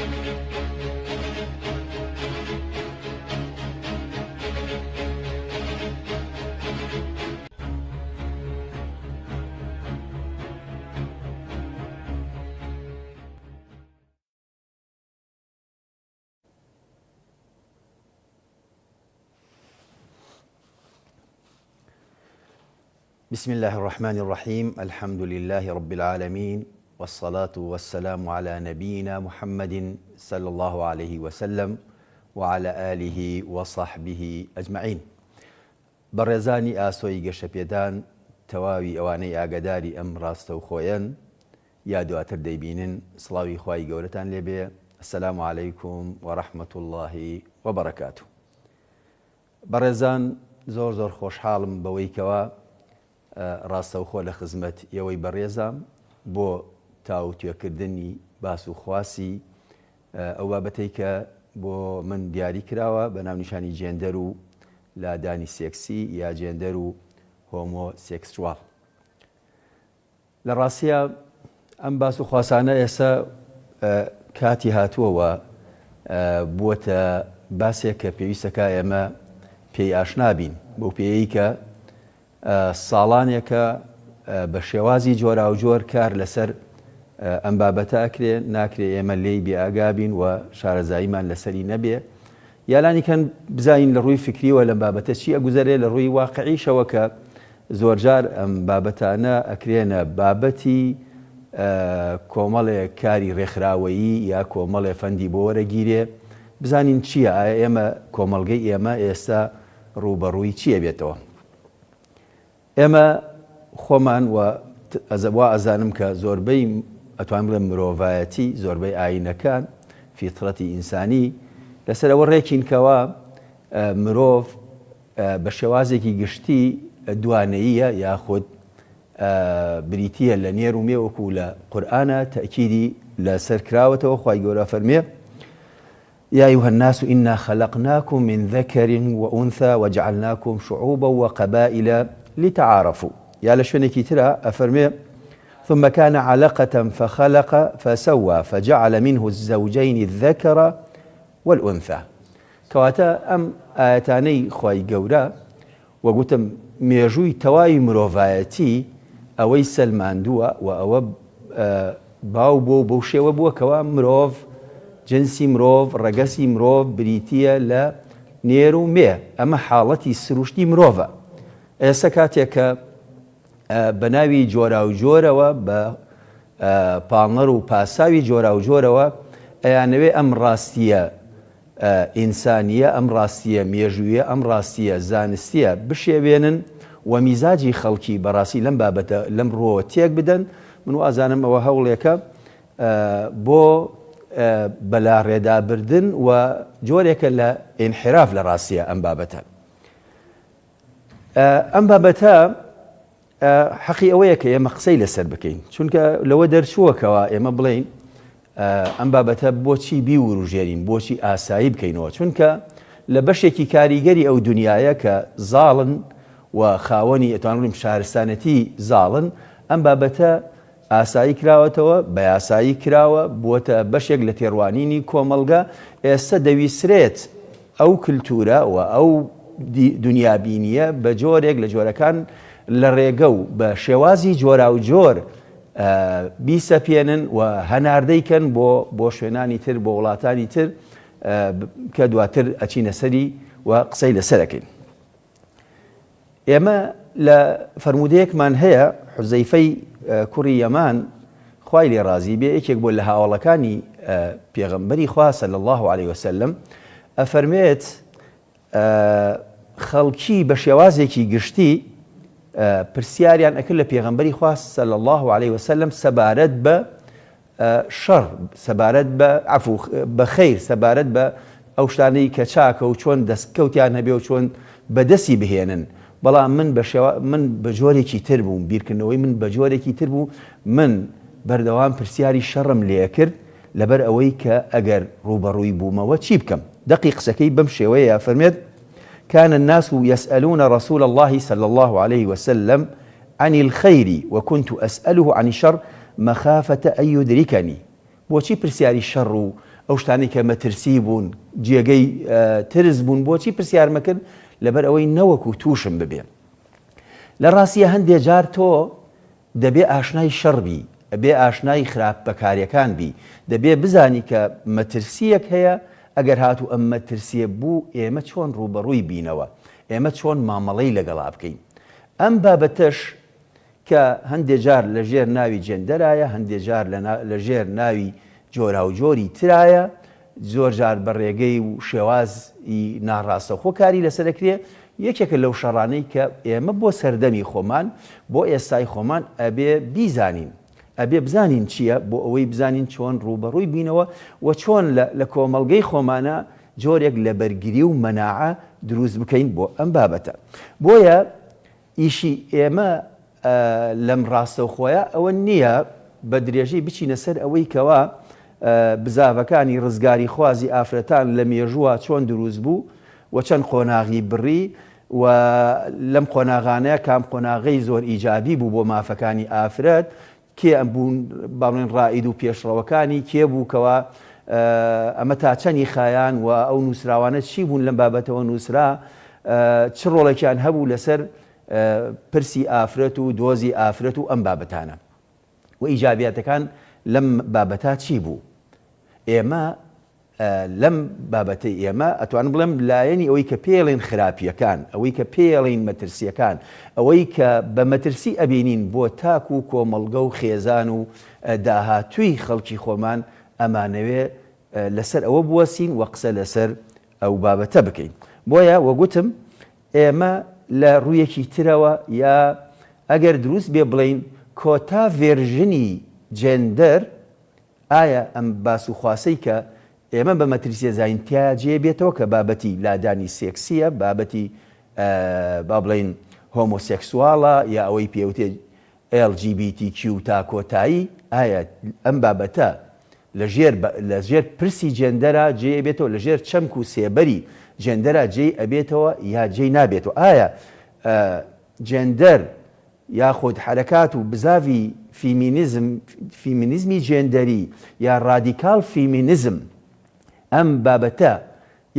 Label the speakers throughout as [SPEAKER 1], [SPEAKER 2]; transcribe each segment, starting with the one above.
[SPEAKER 1] بسم الله الرحمن الرحيم. الحمد لله رب العالمين، والصلاة والسلام على نبينا محمد صلى الله عليه وسلم وعلى آله وصحبه أجمعين. بەڕێزانی ئاسۆی گەشەپێدان، تەواوی ئەوانەی ئاگاداری ئەم ڕاستە و خۆیان یا دواتر دەیبینن، سڵاوی خوای گەورەتان لێبێ. السلام علیکم ورحمة الله وبركاته. بەڕێزان، زۆر خۆشحاڵم بەوەی کەوا ڕاستەوخۆ لە خزمەت ئێوەی بەڕێزام بۆ تاوتوێکردنی باس و خواسی ئەو بابەتەی کە بۆ من دیاری کراوە بە ناونیشانی جێندەر و لادانی سێکسی یا جێندەر و هۆمۆسێکسوال. لە ڕاستیە ئەم باس و خواسانە ئێستا کاتی هاتووەوە بووەتە باسێک کە پێویستەکە ئێمە پێی ئاشنابین، بۆ پێیەی کە ساڵانێکە بە شێوازی جۆرا و جۆر کار لەسەر ئەم بابەتە ئەکرێ، ناکرێ ئێمە لێی بێئاگابین و شارەزاییمان لەسەری نەبێ، یالانیکەن بزانین لە ڕووی فکریوە لەم بابەتە چی ئەگوزارێ، لە ڕووی واقعیشەوە کە زۆرجار ئەم بابەتانە ئەکرێنە بابەتی کۆمەڵێک کاری ڕێکخراوەیی یا کۆمەڵێ فەندی بۆ وەرەگیرێ، بزانین چییە، ئایا ئێمە کۆمەڵگەی ئێمە ئێستا ڕوبەڕووی چییە بێتەوە. ئێمە خۆمان وا ئەزانم کە زۆربەی ئەتوان بڵێن مرۆڤایەتی، زۆربەی ئاینەکان، فیترەتی ئینسانی لەسەرەوە ڕێکین کەوا مرۆڤ بە شێوازێکی گشتی دوانەییە یاخود بریتیە لە نێر و مێوەکو لە قورئانە تەئکیدی لەسەر کراوەتەوە. خوای گەورە فەرمێ: يا أيها الناس إنا خلقناكم من ذكر وأنثى وجعلناكم شعوبا وقبائل لتعارفوا. يا لشونيكي ترى أفرمي: ثم كان علقة فخلق فسوى فجعل منه الزوجين الذكر والأنثى. كواتا أم آياتاني خواي قورا وقلتم ميجوي تواي مروفايتي أوي سلماندوا وأو باو بو شيوة بو كوا مروف جنسي مروف رقسي مروف بريتيا لا نيرو ميه أما حالتي سروشتي مروفا ئێستا کاتێککە بەناوی جۆرا و جۆرەوە بە پاڵنەر و پاساوی جۆرا و جۆرەوە ئەیانەوێ ئەم ڕاستیە ئینسانیە، ئەم ڕاستیە مێژوویە، ئەم ڕاستیە زانستیە بشێوێنن و میزاجی خەڵکی بەڕاستی لەم بابەتە لەم ڕۆوە تێک بدەن. من وازانم ئەوە هەوڵێکە بۆ بەلا ڕێدابردن و جۆرێکە لە ئینحراف لە ڕاستیە ئەم بابەتە. ئەم بابەتە حەقی ئەوەیە کە ئێمە قسەی لەسەر بکەین، چونکە لەوە دەرچووەکەوە ئێمە بڵین ئەم بابەتە بۆچی بیوروژێرین، بۆچی ئاسایی بکەینەوە، چونکە لە بەشێکی کاریگەری ئەو دنیاە کە زاڵن و خاوەنی ئەتوان بڵین شارستانەتی زاڵن، ئەم بابەتە ئاسایی کراوەتەوە، بە یاسایی کراوە، بووەتە بەشێک لە تێڕوانینی کۆمەڵگە. ئێستا دەویسترێت ئەو کلتورە و ئەو دنیابینیە بە جۆرێک لە جۆرەکان لە ڕێگە و بە شێوازی جۆرا و جۆر بیسەپێنن و هەناردەیکەن بۆ شوێنانی تر، بۆ وڵاتانی تر کە دواتر ئەچینە سەری و قسەی لەسەرەکەین. ئێمە لە فەرمودەیەکمان هەیە، حوزەیفەی کوڕی یەمان خوای لێ ڕازی بێ، یەکێک بۆ لە هاوڵەکانی پێغەمبەری خوا صلی الله عليه وسلم ئەفەرمێت خەڵکی بە شێوازێکی گشتی پرسیاریان ئەکرد لە پێغەمبەری خوا صلی الله عليه وسلم سەبارەت بە شەڕ، سەبارەت بە عەفو بە خەیر، سەبارەت بە ئەو شتانەی کە چاکە و چۆن دەستکەوتیان هەبێ و چۆن بەدەستی بهێنن. بەڵام من بە جۆرێکی تر بووم، بیرکردنەوەی من بە جۆرێکی تر بوو، من بەردەوام پرسیاری شەڕم لێ کرد لەبەر ئەوەی کە ئەگەر ڕوبەڕووی بوومەوە چی بکەم. دقی قسەکەی بەم شێوەیە فەرمێت: كان الناس يسألون رسول الله صلى الله عليه وسلم عن الخير وكنت أسأله عن الشر مخافة أن يدركني بۆچی پرسیاری شەڕ و ئەو شتانی کە مەترسی بوون جێگەی ترس بوون بۆچی پرسیارمەکرد لەبەر ئەوەی نەوەکو تووشم ببێ. لە ڕاستیە هەندێک جار تۆ دەبێ ئاشنای شەڕ بی، ئەبێ ئاشنای خراپ بەکاریەکان بی، دەبێ بزانی کە مەترسیەک هەیە ئەگەر هاتوو ئەم مەترسیە بوو ئێمە چۆن ڕوبەڕووی بینەوە، ئێمە چۆن مامەڵەی لەگەڵا بکەین. ئەم بابەتەش کە هەندێک جار لە ژێر ناوی جێندەرایە، هەندێک جار لە ژێر ناوی جۆرا و جۆری ترایە، زۆر جار بە ڕێگەی و شێوازی ناڕاستەخۆ کاری لەسەرەکرێ. یەکێکە لەو شەڕانەی کە ئێمە بۆ سەردەمی خۆمان بۆ ئێستای خۆمان ئەبێ بیزانین، ئەبێ بزانین چییە بۆ ئەوەی بزانین چۆن ڕوبەڕووی بینەوە و چۆن لە کۆمەڵگەی خۆمانە جۆرێک لە بەرگری و مەناعە دروست بکەین بۆ ئەم بابەتە. بۆیە ئیشی ئێمە لەم ڕاستەوخۆیە ئەوە نییە بە درێژەی بچینە سەر ئەوەی کەوا بزاڤەکانی ڕزگاری خوازی ئافرەتان لە مێژووە چۆن دروست بوو و چەند قۆناغی بڕی و لەم قۆناغانەیە کام قۆناغەی زۆر ئیجابی بوو بۆ مافەکانی ئافرەت، کێ ئەم بوون باڵێن ڕائید و پێشڕەوەکانی کێ بووکەوە ئەمە تا چەندی خایان و ئەو نووسراوانە چی بوون لەم بابەتەوە نووسرا، چ ڕۆڵێکیان هەبوو لەسەر پرسی ئافرەت و دۆزی ئافرەت و ئەم بابەتانە و ئیجابیاتەکان لەم بابەتا چی بوو. ئێمە لەم بابەتەی ئێمە ئەتوانم بڵێم لایەنی ئەوەی کە پێڵێن خراپیەکان، ئەوەی کە پێڵین مەترسیەکان، ئەوەی کە بە مەترسی ئەبینین بۆ تاک و کۆمەڵگە و خێزان و داهاتووی خەڵکی خۆمان ئەمانەوێ لەسەر ئەوە بوەسین و قسە لەسەر ئەو بابەتە بکەین. بۆیە وەگوتم ئێمە لە ڕوویەکی ترەوە یا ئەگەر دروست بێ بڵین کۆتا ڤێرژنی جێندەر، ئایا ئەم باس و خواسەی کە ئێمە بە مەترسیە زاینتیا جێ بێتەوە کە بابەتی لادانی سێکسیە، بابەتی با بڵین هۆمۆسێکسواڵە یا ئەوەی پێوتێ LGBTQ تا کۆتایی، ئایا ئەم بابەتە لە ژێر پرسی جێندەرە جێ بێتەوە، لە ژێر چەمک و سێبەری جێندەرە جێ ئەبێتەوە یا جێ نابێتەوە. ئایا جێندەر یاخود حرەکات و بزاوی فیمینیزمی جێندەری یا ڕادیکال فیمینیزم ئەم بابەتە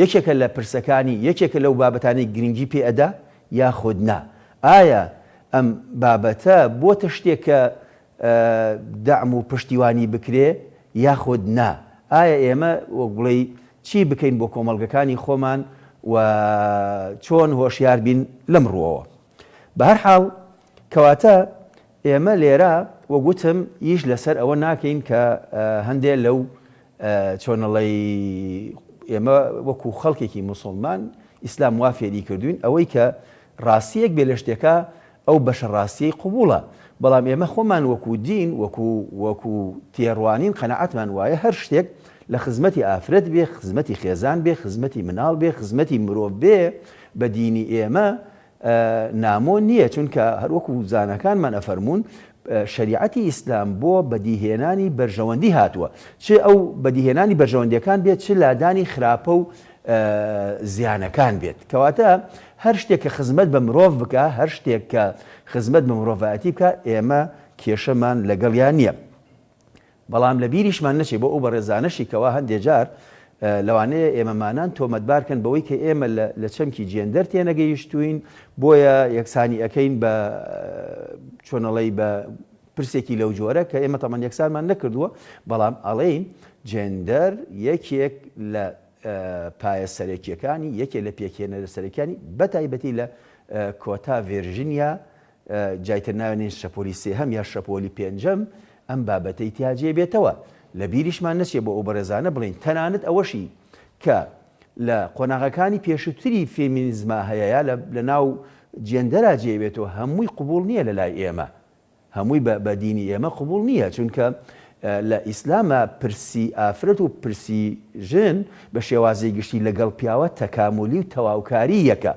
[SPEAKER 1] یەکێکە لە پرسەکانی، یەکێکە لەو بابەتانی گرنگی پێ ئەدا یاخود نا. ئایا ئەم بابەتە بۆتە شتێک کە دەعم و پشتیوانی بکرێ یاخود نا. ئایا ئێمە وەک بڵێ چی بکەین بۆ کۆمەڵگەکانی خۆمان و چۆن هۆشیار بین لەم ڕووەوە. بە هەر حاڵ کەواتە ئێمە لێرە وەگوتم ئیش لەسەر ئەوە ناکەین کە هەندێک لەو چۆنەڵی ئێمە وەکو خەڵکێکی موسڵمان ئیسلام وا فێری کردوین ئەوەی کە ڕاستیەک بێ لە شتێکە ئەو بەشە ڕاستیەی قبوڵە، بەڵام ئێمە خۆمان وەکو دین وەکو تێڕوانین قەنەعەتمان وایە هەر شتێک لە خزمەتی ئافرەت بێ، خزمەتی خێزان بێ، خزمەتی مناڵ بێ، خزمەتی مرۆڤ بێ، بە دینی ئێمە نامۆ نییە، چونکە هەروەکو زانەکانمان ئەفەرمونون شریعەتی ئیسلام بۆ بەدیهێنانی بەرژەوەندی هاتووە، چ ئەو بەدیهێنانی بەرژەوەندیەکان بێت چ لادانی خراپە و زیانەکان بێت. کەواتە هەر شتێک کە خزمەت بە مرۆڤ بکە، هەر شتێک کە خزمەت بە مرۆڤایەتی بکە، ئێمە کێشەمان لەگەڵیان نییە. بەڵام لە بیریشمان نەچێت بۆ ئەو بەڕێزانەشی کەوا هەندێک جار لەوانەیە ئێمەمانان تۆمەتبارکەن بەوەی کە ئێمە لە چەمکی جێندەر تێنەگەیشتوین، بۆیە یەکسانی ئەەکەین بە چۆنەڵی بە پرسێکی لەو جۆرە کە ئێمە تەمان یەکسانمان نەکردووە، بەڵام ئەڵێین جێندەر یەکێک لە پایە سەرەکیەکانی، یەکێک لە پێکهێنەرە سەرەکیانی بەتایبەتی لە کۆتا ڤێرژینیا جایتر ناوێنین شەپۆلی سێهەم یا شەپۆلی پێنجەم ئەم بابەتەی تیاجێ بێتەوە. لە بیریشمان نەچێت بۆ ئەو بەڕێزانە بڵین تەنانەت ئەوەشی کە لە قۆناغەکانی پێشووتری فێمینیزما هەیە لە ناو جێندەرا جێبێتەوە هەمووی قبول نییە لە لای ئێمە، هەمووی بە دینی ئێمە قبول نییە، چونکە لە ئیسلامە پرسی ئافرەت و پرسی ژن بە شێوازەی گشتی لەگەڵ پیاوە تەکاملی و تەواوکاری یەکە،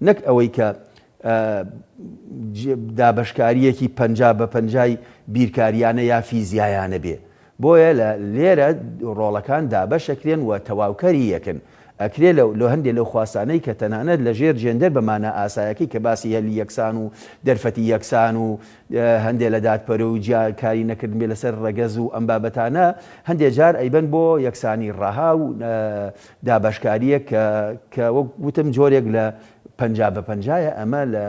[SPEAKER 1] نەک ئەوەی کە دابشکاریەکی 50 بیرکاریانە یا فیزیایانە بێ. بۆیە لێرە ڕۆڵەکان دابەشەکرێن و تەواوکەری یەکن. ئەکرێ لە هەندێک لەو خواستانەی کە تەنانەت لە ژێر جێندەر بەمانە ئاسایەکەی کە باسی هەلی یەکسان و دەرفەتی یەکسان و هەندێک لە دادپەرە و کاری نەکردن بێ لەسەر ڕەگەز و ئەم بابەتانە هەندێک جار ئەیبەن بۆ یەکسانی ڕەها و دابەشکاریە کە وەک گوتم جۆرێک لە 50/50 ئەمە لە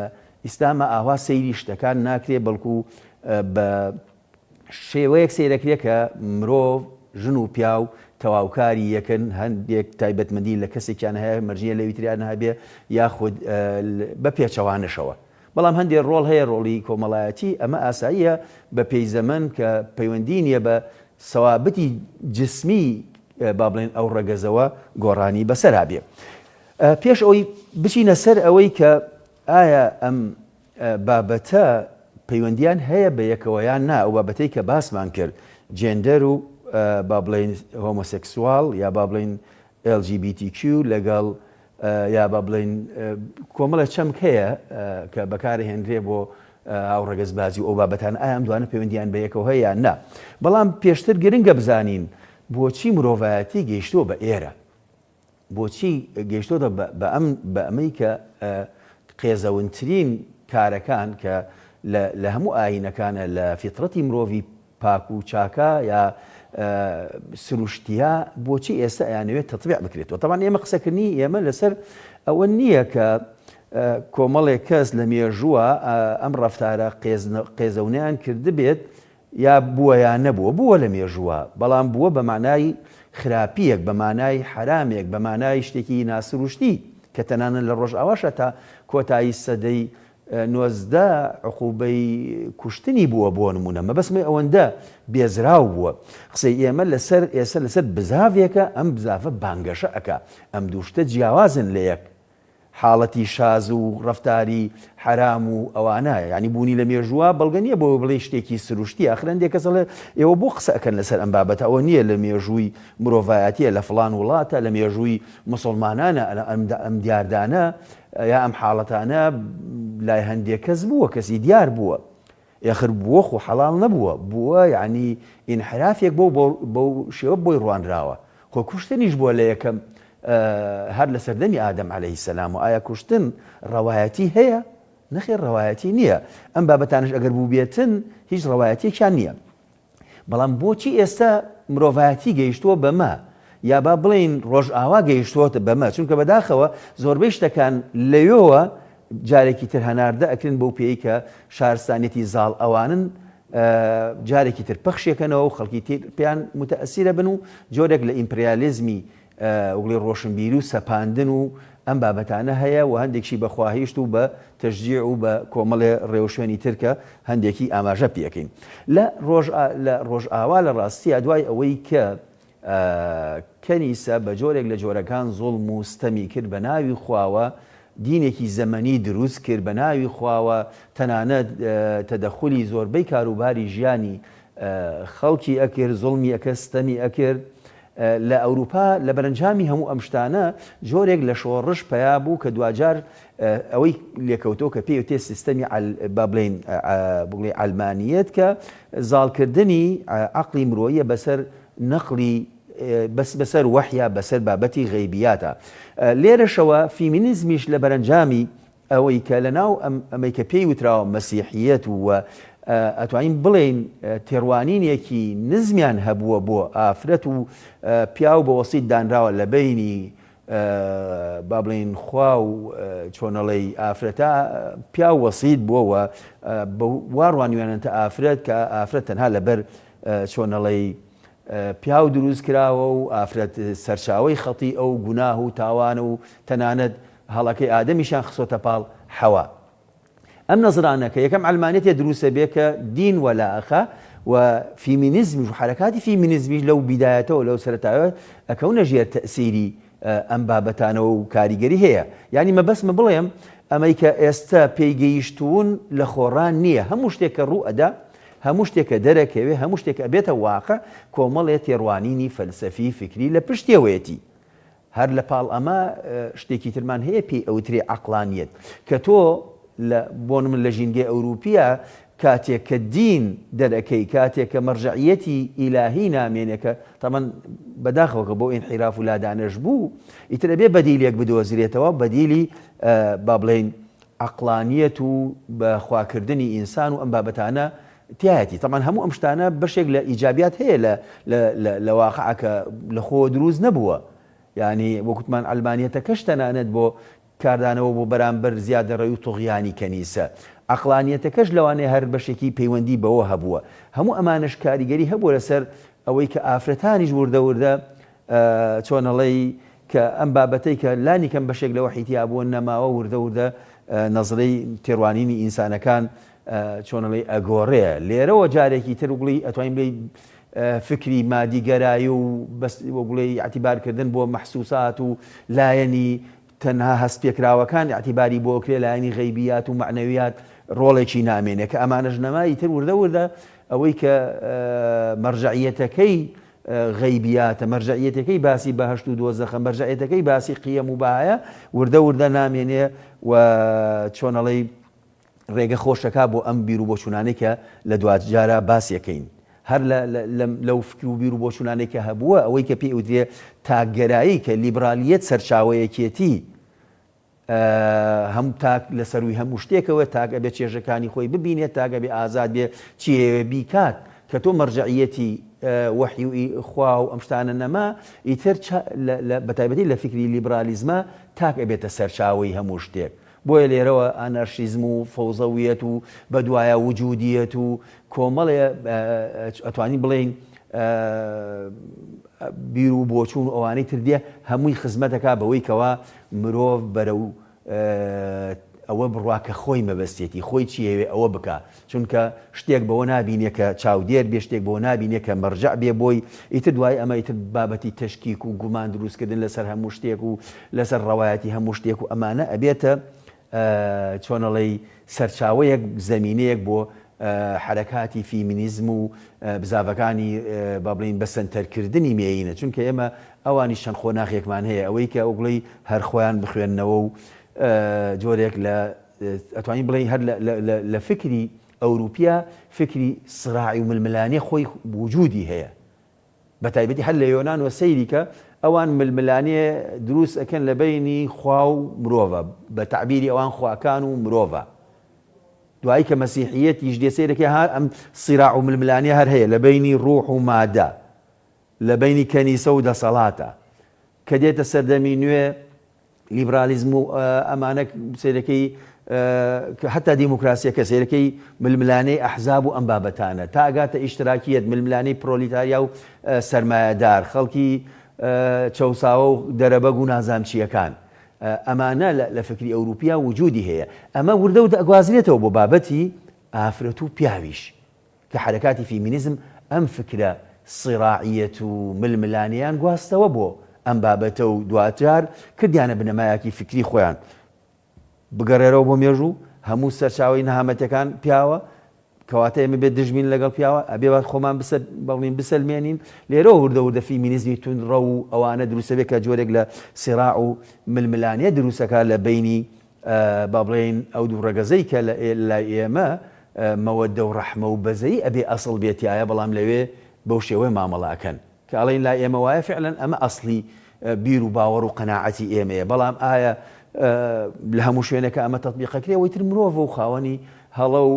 [SPEAKER 1] ئیسلامە ئاوا سەیری شتەکان ناکرێ بەڵکو بە شێوەیەک سیرەکرێ کە مرۆڤ ژن و پیا و تەواوکاری یەکن هەندێک تایبەتمەندی لە کەسێکیان هەیە مەرجە لە ویتریان هەبێ یاخود بە پێچەوانشەوە بەڵام هەندێک ڕۆڵ هەیە ڕۆڵی کۆمەڵایەتی ئەمە ئاساییە بە پێی زەمن کە پەیوەندی نیە بە سەوابەتی جسمی با بڵێن ئەو ڕەگەزەوە گۆڕانی بەسەرا بێ پێش ئەوەی بچینە سەر ئەوەی کە ئایا ئەم بابەتە پەیوەندیان هەیە بە یەکەوە یان نا ئەو بابەتەی کە باسمان کرد جێندەر و با بڵێن هۆمۆسێکسوال یا با بڵێن LGBTQ لەگەڵ یا با بڵێن کۆمەڵە چەمک هەیە کە بەکارهێنرێ بۆ ئەو ڕەگەزبازی و ئەو بابەتان ئایا ئەم دوانە پەیوەندیان بە یەکەوە هەیە یان نا بەڵام پێشتر گرنگە بزانین بۆچی مرۆڤایەتی گەیشتۆ بە ئێرە بۆچی گەیشتۆتە بە ئەمەی کە قێزەونترین کارەکان کە لە هەموو ئاینەکانە لە فیترەتی مرۆڤی پاک و چاکە یا سروشتیا بۆچی ئێستا ئەیانەوێت تەطبیع بکرێتەوە تەمان ئێمە قسەکردنی ئێمە لەسەر ئەوە نییە کە کۆمەڵێک کەس لە مێژووە ئەم ڕەفتارە قێزەونیان کردبێت یا بووە یان نەبووە بووە لە مێژووە بەڵام بووە بە مانای خراپیەک بە مانای حرامێک بە مانای شتێکی ناسروشتی کە تەنانە لە ڕۆژئاواشە تا کۆتایی سەدەی 19 عقوبەی کوشتنی بووە بۆ نمونە مەبەسمەی ئەوەندە بێزراو بووە قسەی ئێمە لەسەر ئێستا لەسەر بزاوێکە ئەم بزافە بانگەشە ئەکا ئەم دووشتە جیاوازن لە یەک حاڵەتی شاز و ڕەفتاری حرام و ئەوانایە ینی بوونی لە مێژووە بەڵگە نییە بۆ بڵێ شتێکی سروشتی ئاخرەندێک کەسەڵێ ئێوە بۆ قسە ئەکەن لەسەر ئەم بابەتە ئەوە نییە لە مێژووی مرۆڤایەتیە لە فڵان وڵاتە لە مێژووی مسڵمانانە ئەم دیاردانە یا ئەم حاڵەتانە لای هەندێک کەس بووە کەسی دیار بووە یاخر بووە خۆ حەڵال نەبووە بووە یعنی ئینحرافێک بەو شێوە بۆی ڕوانراوە خۆ کوشتنیش بووە لە یەکەم هەر لە سەردەمی ئادەم عەلەیهی سەلام و ئایا کوشتن ڕەوایەتی هەیە نەخێر ڕەوایەتی نییە ئەم بابەتانش ئەگەر بوو بێتن هیچ ڕەوایەتێکیان نییە بەڵام بۆچی ئێستا مرۆڤایەتی گەیشتووە بەمە یا با بڵین ڕۆژئاوا گەیشتووەتە بەمە چونکە بەداخەوە زۆربەی شتەکان لەوێەوە جارێکی تر هەناردە ئەکرن بەو پێی کە شارستانێتی زاڵ ئەوانن جارێکی تر پەخشێکەنەوە و خەڵکی تر پێیان متەئەسیرە بن و جۆرێک لە ئیمپریالیزمی وڵی ڕۆشنبیری و سەپاندن و ئەم بابەتانە هەیە و هەندێکشی بەخواهیشت و بە تەشجیع و بە کۆمەڵێ ڕێوشێنی ترکە هەندێکی ئاماژە پێەکەین لە ڕۆژئاوا لە ڕاستیە دوای ئەوەی کە کەنیسە بە جۆرێک لە جۆرەکان زوڵم و ستەمی کرد بە ناوی خواوە دینێکی زەمەنی دروست کرد بە ناوی خواوە تەنانەت تەدەخولی زۆربەی کاروباری ژیانی خەڵکی ئەکرد زوڵمی ئەکرد ستەمی ئەکرد لە ئەوروپا لە بەرەنجامی هەموو ئەم شتانە جۆرێک لە شۆڕش پیا بوو کە دوجار ئەوەی لێکەوتۆ کە پێوتێ سیستەمی با بڵێن ئەلمانیەت کە زاڵکردنی عەقڵی مرۆیە بەسەر نەقلی بەسەر وەحیا بەسەر بابەتی غەیبیاتە لێرەشەوە فیمینیزمیش لە بەرەنجامی ئەوەی کە لەناو ئەمەی کە پێی وتراوە مەسیحیەت و ئەتوانین بڵێن تێڕوانینێکی نزمیان هەبووە بۆ ئافرەت و پیا و بە وەسیت دانراوە لە بینی با بڵێن خوا و چۆنەڵەی ئافرەتە پیا و وەسیت بووەوە واڕوانیوانێتە ئافرەت کە ئافرەت تەنها لەبەر چۆنەڵەی پیا و دروست کراوە و ئافرەت سەرچاوەی خەڵی ئەو گوناه و تاوانە و تەنانەت هەڵەکەی ئادەمیشان خسۆتە پاڵ حەوا ئەم نەزرانە کە یەکەم ئەلمانێتێ دروستە بێ کە دین وەلاءەخە و فیمینیزمیش و حرەکاتی فیمینیزمیش لەو بیدایەتەوە لەو سەرەتاوە ئەکەونە ژێر تەئسیری ئەم بابەتانەوە و کاریگەری هەیە یعنی مەبەسمە بڵێم ئەمەی کە ئێستا پێیگەیشتوون لە خۆڕان نییە هەموو شتێک کە ڕوو ئەدا هەموو شتێکە دەرەکەوێ هەموو شتێک ئەبێتە واقع کۆمەڵێ تێڕوانینی فەلسەفی فکری لە پشتێوەیەتی هەر لە پاڵ ئەمە شتێکی ترمان هەیە پێی ئەوترێ عەقڵانیەت کە تۆ بۆ من لە ژینگەی ئەوروپیە کاتێک کە دین دەرەکەی کاتێک کە مەرجعیەتی ئیلاهی نامێنێکە تەمەن بەداخەوە بۆ ئینحیراف و لادانەش بوو ئیتر ئەبێ بەدیلێک بدۆزرێتەوە بەدیلی با بڵێن عەقڵانیەت و بەخواکردنی ئینسان و ئەم بابەتانە تایەتی. طبعاً هەموو ئەم شتانە بەشێک لە ئیجابیات هەیە لە واقعەکە لە خۆ دروست نەبووە. یعنی وەکوتمان ئەلمانیەتەکەش تەنانەت بۆ کاردانەوە بۆ بەرامبەر زیادەڕێی و توغیانی کەنیسە. عەقڵانیەتەکەش لەوانەیە هەر بەشێکی پەیوەندی بەوە هەبووە. هەموو ئەمانش کاریگەری هەبووە لەسەر ئەوەی کە ئافرەتانیش وردە وردە چۆنەڵەی کە ئەم بابەتەی کە لانی کەم بەشێک لە وحیتیا بووە نەماوە وردە وردە نەزرەی تێڕوانینی ئینسانەکان چۆنەڵەی ئەگۆڕەیە. لێرەوە جارێکی تر وڵی ئەتوانین بڵێ فکری مادیگەرایی و بڵێ ئاعتیبارکردن بۆ مەحسوسات و لایەنی تەنها هەست پێکراوەکان ئاعتیباری بۆ کرێ لایەنی غەیبیات و معنەویات ڕۆڵێکی نامێنێ کە ئەمانەش نەمایی تر وردە وردە ئەوەی کە مەرجعیەتەکەی غەیبیاتە، مەرجعیەتەکەی باسی بەهەشت و دۆزەخە، مەرجعیەتەکەی باسی قیەم و بەهایە وردە وردە نامێنێ و چۆنەڵەی ڕێگە خۆشەکە بۆ ئەم بیر و بۆچوونانەی کە لە دواتجارە باسیەکەین. هەر لەو فکر و بیر و بۆچوونانێک کە هەبووە ئەوەی کە پێی وترێ تاکگەرایی کە لیبرالیەت سەرچاوەیەکێتی هەم تاک لە سەروی هەموو شتێکەوە تاگە بێ چێژەکانی خۆی ببینێت تاگە بێ ئازاد بێ چیەوێ بیکات کە تۆ مەرجعیەتی وحی و خوا و ئەم شتانە نەما ئیتر بەتایبەتی لە فکری لیبرالیزمە تاک ئەبێتە سەرچاوەی هەموو شتێک. بۆیە لێرەوە ئانارشیزم و فەوزەویەت و بەدوایە وجودیەت و کۆمەڵێ ئەتوانی بڵێن بیر و بۆچوون ئەوانەی تردیە هەمووی خزمەتەکە بەوەی کەوا مرۆڤ بەرەو ئەوە بڕوا کە خۆی مەبەستێتی خۆی چیەوێ ئەوە بکە چونکە شتێک بەوە نابینێ کە چاودێر بێ شتێک بۆ نابینێ کە مەرجع بێ بۆی ئیتر دوای ئەمە ئیتر بابەتی تەشکیک و گومان دروستکردن لەسەر هەموو شتێک و لەسەر ڕەوایەتی هەموو شتێک و ئەمانە ئەبێتە چۆنەڵەی سەرچاوەیەک زەمینەیەک بۆ حرەکاتی فیمینیزم و بزاڤەکانی با بڵین بەسەنتەرکردنی مێینە چونکە ئێمە ئەوانی شەن خۆناغێکمان هەیە ئەوەی کە ئەوگڵی هەر خۆیان بخوێننەوە و جۆرێک لە ئەتوانین بڵین هەر لە فکری ئەوروپیا فکری سراعی و ململانێ خۆی وجودی هەیە بەتایبەتی هەر لە یۆنانوە سەیری کە ئەوان ململانێ دروست ئەکەن لە بینی خوا و مرۆڤە بە تعبیری ئەوان خواکان و مرۆڤە دوایی کە مەسیحیەتیش دێسەیرەکە ئەم سیراع و ململانێ هەر هەیە لە بینی ڕوح و مادە لە بینی کەنیسە و دەسەڵاتە کە دێتە سەردەمی نوێ لیبرالیزم و ئەمانە سیرەکەی حتا دیموکراسیەکە سیرەکەی ململانەی ئەحزاب و ئەم بابەتانە تا ئەگاتە ئیشتراکیەت ململانەی پرۆلیتاریا و سەرمایەدار خەڵکی چەوساوە و دەرەبەگ و نازانچیەکان ئەمانە لە فکری ئەوروپیا وجودی هەیە ئەمە وردە و ئەگوازرێتەوە بۆ بابەتی ئافرەت و پیاویش کە حرەکاتی فیمینیزم ئەم فکرە سیراعیەت و ململانیان گواستەوە بۆ ئەم بابەتە و دواتر کردیانە بنەمایەکی فکری خۆیان بگەڕێرەوە بۆ مێژوو هەموو سەرچاوی نەهامەتەکان پیاوە کەواتە ئێمە بێت دژمین لەگەڵ پیاوە ئەبێ خۆمان بەڵین بسەلمێنین لێرەوە وردە وردە فیمینیزمی تونڕە و ئەوانە دروستە بێت کە جۆرێک لە سیراع و ململانیە دروستەکە لە بینی با بڵێن ئەو دوو ڕەگەزەی کە لە ئێمە مەوەدە و ڕەحمە و بەزەی ئەبێ ئەسڵ بێتیایە بەڵام لەوێ بەو شێوەیە مامەڵاکەن کە ئەڵێن لای ئێمە وایە فعلەن ئەمە ئەسڵی بیر و باوەڕ و قەناعەتی ئێمەیە بەڵام ئایا لە هەموو شوێنەکە ئەمە تەطبیقەکرێ ئەوەی تر مرۆڤ و خاوەنی هەڵە و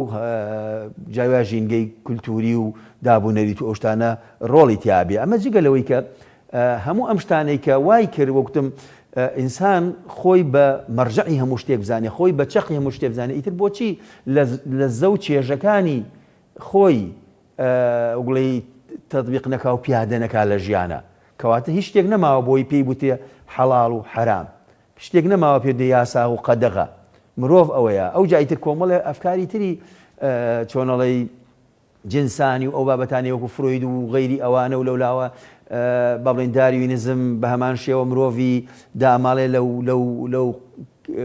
[SPEAKER 1] جیاواز ژینگەی کولتوری و دابوونەریت و ئەو شتانە ڕۆڵی تیابێ ئەمە جگە لەوەی کە هەموو ئەم شتانەی کە وای کرد وەکتم ئینسان خۆی بە مەرجعی هەموو شتێک بزانێ خۆی بە چەقی هەموو شتێک بزانێ ئیتر بۆچی لە زەو چێژەکانی خۆی وڵی تەطبیق نەکا و پیادە نەکا لە ژیانە کەواتە هیچ شتێک نەماوە بۆی پێی بوتێ حەڵاڵ و حەرام شتێک نەماوە پێ یاسا و قەدەغە مرۆڤ ئەوەیە ئەو جایتر کۆمەڵێ ئەفکاری تری چۆنەڵی جنسانی و ئەو بابەتانی وەکو فرۆید و غەیری ئەوانە و لەولاوە با بڵێن داروینزم بە هەمان شێوە مرۆڤی داماڵێ لەو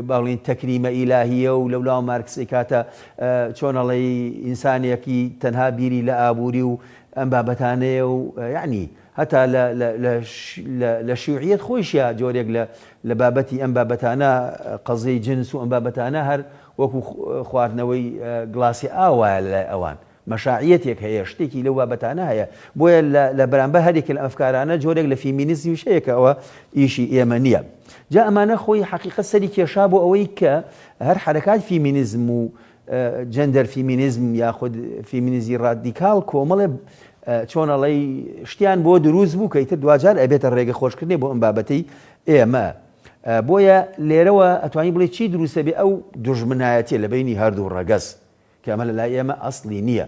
[SPEAKER 1] با بڵێن تەکریمە ئیلاهیە و لەولاوە مارکسی کاتە چۆنەڵی ئینسانێکی تەنها بیری لە ئابووری و ئەم بابەتانەیە و یعنی هەتا لە شیوعیەت خۆیشە جۆرێک لە بابەتی ئەم بابەتانە قەزەی جنس و ئەم بابەتانە هەر وەکو خواردنەوەی گڵاسی ئاوایە لە ئەوان مەشاعیەتێک هەیە شتێکی لەو بابەتانە هەیە بۆیە لە بەرامبەر هەرێک لە ئەفکارانە جۆرێک لە فیمینیزمی شەیەکە ئەوە ئیشی ئێمە نییە جا ئەمانە خۆی حقیقەت سەری کێشا بۆ ئەوەی کە هەر حرەکات فیمینیزم و جەندەر فیمینیزم یاخود فیمینیزی ڕادیکاڵ کۆمەڵێ چۆنەڵی شتیان بۆ دروست بوو کە ئیتر دوجار ئەبێتە ڕێگە خۆشکردنی بۆ ئەم بابەتەی ئێمە بۆیە لێرەوە ئەتوانی بڵێ چی دروستە بێ ئەو دوژمنایەتیە لە بینی هەردوو ڕەگەز کە ئەمە لەلای ئێمە ئەسڵی نییە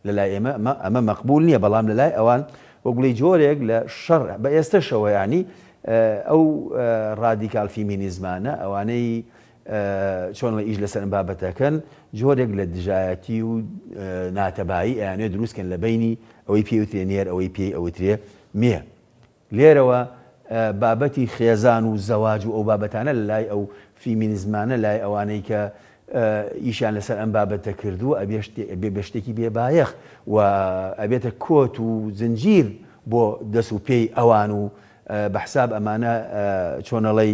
[SPEAKER 1] لەلای ئێمە ئەمە مەقبول نییە بەڵام لەلای ئەوان وەگوڵی جۆرێک لە شەڕ بە ئێستاشەوە ینی ئەو ڕادیکال فیمینیزمانە ئەوانەی چۆن لە ئیش لەسەر بابەتەکەن جۆرێک لە دژایەتی و ناتەبایی ئەیانێ دروستکەن لە بینی ئەوەی پێوترێ نێر ئەوەی پێی ئەوترێ مێ لێرەوە بابەتی خێزان و زەواج و ئەو بابەتانە لە لای ئەو فیمینیزمانە لای ئەوانەی کە ئیشان لەسەر ئەم بابەتە کردووە ئەبێ بە شتێکی بێبایەخ و ئەبێتە کۆت و زنجیر بۆ دەست و پێی ئەوان و بەحساب ئەمانە چۆنەڵی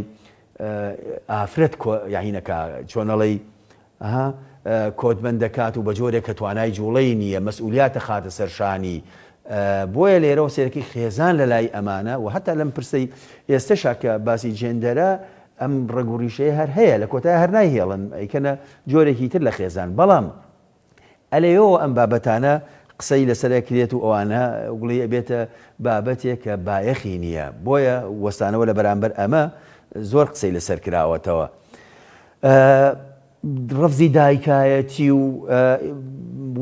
[SPEAKER 1] ئافرەت یاهینەکە چۆنەڵی کۆتبەند دەکات و بە جۆرێک کە توانای جوڵەی نییە مەسئولیاتە خاتە سەرشانی بۆیە لێرەوە سێرەکی خێزان لە لای ئەمانە و هەتا لەم پرسەی ئێستاشا کە باسی جێندەرە ئەم ڕێگوڕیشەیە هەر هەیە لە کۆتای هەر نایهێڵن ئەیکەنە جۆرێکی تر لە خێزان بەڵام ئەلەیەوە ئەم بابەتانە قسەی لەسەر کرێت و ئەوانە گوڵی ئەبێتە بابەتێک کە بایەخی نییە بۆیە وەستانەوە لە بەرامبەر ئەمە زۆر قسەی لەسەر کراوەتەوە ڕەفزی دایکایەتی و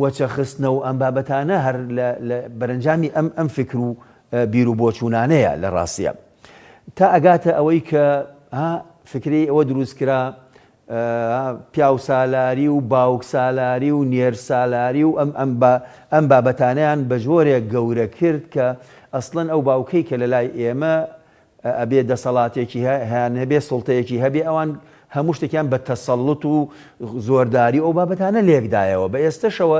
[SPEAKER 1] وەچەخستنە و ئەم بابەتانە هەر لە بەرەنجامی ئەم فکر و بیر و بۆچوونانەیە لە ڕاستیە تا ئەگاتە ئەوەی کە فکری ئەوە دروستکرا پیاو سالاری و باوک سالاری و نێر سالاری و ئەم بابەتانیان بە جۆرێک گەورە کرد کە ئەسڵەن ئەو باوکەی کە لە لای ئێمە ئەبێ دەسەڵاتێکی هەیان هەبێ سڵتەیەکی هەبێ ئەوان هەموو شتێکیان بە تەسەڵت و زۆرداری ئەو بابەتانە لێکدایەوە بە ئێستاشەوە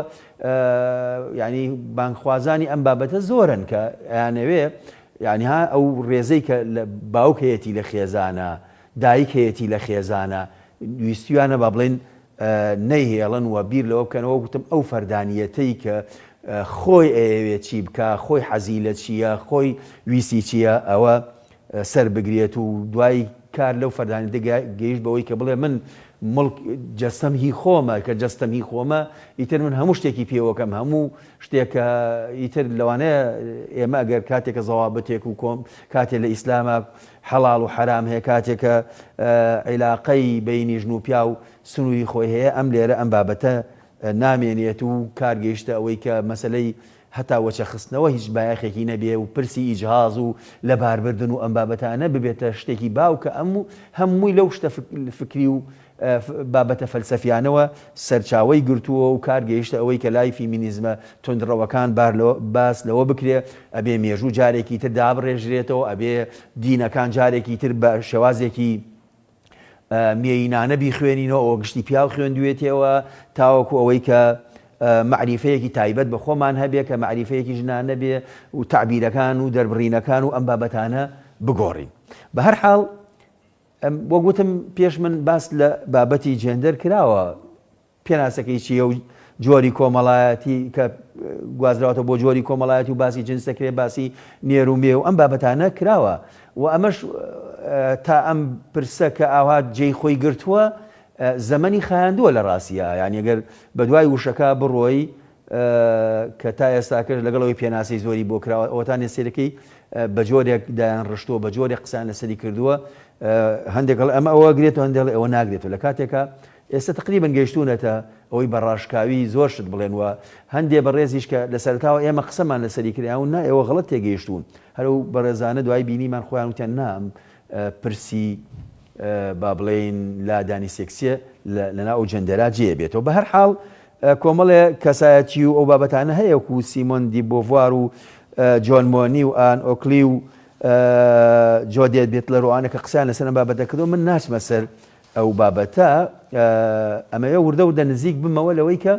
[SPEAKER 1] ینی بانکخوازانی ئەم بابەتە زۆرن کە ئەیانەوێ ینی ها ئەو ڕێزەی کە باوک هەیەتی لە خێزانە دایک هەیەتی لە خێزانە ویستیانە با بڵێن نەیهێڵن و بیر لەوە بکەنەوە گوتم ئەو فەردانیەتەی کە خۆی ئەوێ چی بکە خۆی حەزی لە چییە خۆی ویسی چییە ئەوە سەر بگرێت و دوای کار لەو فەردانیەتە گەیشت بەوەی کە بڵێ من مڵک جەستەم هی خۆمە کە جەستەم هی خۆمە ئیتر من هەموو شتێکی پێوەکەم هەموو شتێکە ئیتر لەوانەیە ئێمە ئەگەر کاتێکە زەوابەتێک و کۆم کاتێک لە ئیسلامە حەڵاڵ و حرام هەیە کاتێکە عیلاقەی بەینی ژن و پیا و سنووری خۆی هەیە ئەم لێرە ئەم بابەتە نامێنێت و کارگەیشتە ئەوەی کە مەسلەی هەتا وەچەخستنەوە هیچ بایەخێکی نەبێ و پرسی ئیجهاز و لەباربردن و ئەم بابەتانە ببێتە شتێکی باوکە هەمووی لەو شتە فکری و بابەتە فەلسەفیانەوە سەرچاوەی گرتووە و کارگەیشتە ئەوەی کە لای فیمینیزمە تندڕەوەکان باس لەوە بکرێ ئەبێ مێژوو جارێکی تر دابڕێژرێتەوە ئەبێ دینەکان جارێکی تر بە شێوازێکی مێینانە بیخوێنینەوە ئەوە گشتی پیاو خوێندوێتەوە تاوەکو ئەوەی کە معریفەیەکی تایبەت بە خۆمان هەبێ کە معریفەیەکی ژنان نەبێ و تعبیرەکان و دەربڕینەکان و ئەم بابەتانە بگۆڕین بە هەر حاڵ بۆ گوتم پێش من باس لە بابەتی جێندەر کراوە پێناسەکەی چیە و جۆری کۆمەڵایەتی کە گوازراوەتە بۆ جۆری کۆمەڵایەتی و باسی جنس دەکرێت باسی نێر و مێ و ئەم بابەتانە کراوە و ئەمەش تا ئەم پرسە کە ئاوا جێی خۆی گرتووە زەمەنی خایاندووە لە ڕاستیە یعنی ئەگەر بە دوای وشەکە بڕۆی کە تا ئێستاکەش لەگەڵەوەی پێناسی زۆری بۆ کراوە ئەوەتان سێرەکەی بە جۆرێک دایان ڕشتووە بە جۆرێک قسان لەسەری کردووە هەندێک ئەمە ئەوە گرێت و هەندێک ئەوە ناگرێت و لە کاتێکە ئێستا تقریبا گەیشتوونەتە ئەوەی بەڕاشکاوی زۆر شت بڵێن وە هەندێ بەڕێزیش کە لە سەرتاوە ئێمە قسەمان لەسەری کراون نا ئێوە غەڵەت تێگەیشتون هەرو بەڕێزانە دوای بینیمان خۆیان وتیان نام پرسی با بڵێن لادانی سێکسیە لەناو جەندەرا جێ بێتەوە بە هەر حاڵ کۆمەڵێ کەسایەتی و ئەو بابەتانە هەیە و سیمۆن دی بۆڤوار و جۆن مۆنی و ئان ئۆکلی و جۆدێت بێت لە ڕوانە کە قسەیان لەسەر ئەم بابەتە کردەوە من ناچمە سەر ئەو بابەتە ئەمەوێ وردە وردە نزیک بمەوە لەوەی کە